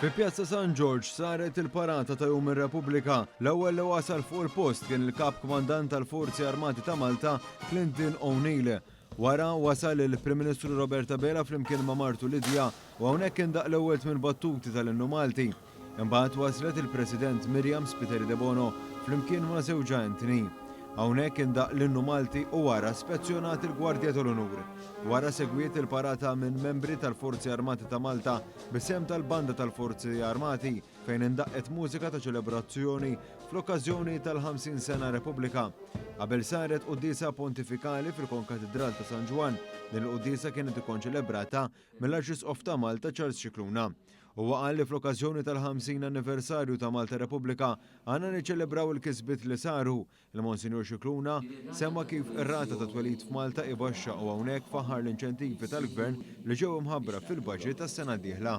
Fi Pjazza San George saret il-parata ta' Jum ir-Repubblika. L-ewwel li wasal fuq il-post kien il-Kap Kmandant tal-Forzi Armati ta' Malta, Clinton O'Neill. Wara wasal il-Prim Ministru Roberta Bela flimkien ma' martu Lidja u hawnhekk indaq l-ewwel tmien battuti tal-Innu Malti. Imbagħad waslet il-President Miriam Spiteri de Bono flimkien ma' żewġa Anthony. Hawnhekk indaq l-Innu Malti u wara spezzjonat il-Gwardja tal-Onur. Wara segwiet il-parata minn membri tal-Forzi Armati ta' Malta b'isem tal-Banda tal-Forzi Armati fejn indaqqet mużika ta' ċelebrazzjoni fl-okkażjoni tal-50 sena Repubblika. Qabel saret qudiesa pontifikali fil-Konkatedral ta' San Ġwan, din il-qudiesa kienet ikkonċelebrata mill-Arċisqof ta' Malta Charles Scicluna. Huwa qal li fl-okkażjoni tal-50 anniversarju ta' Malta Repubblika għandna niċċelebraw il-kisbiet li saru. Il-Monsinjur Scicluna semma kif ir-rata ta' twelid f'Malta ibaxxa u hawnhekk faħar l-inċentivi tal-Gvern li ġew imħabbra fil-baġit tas-sena d-dieħla.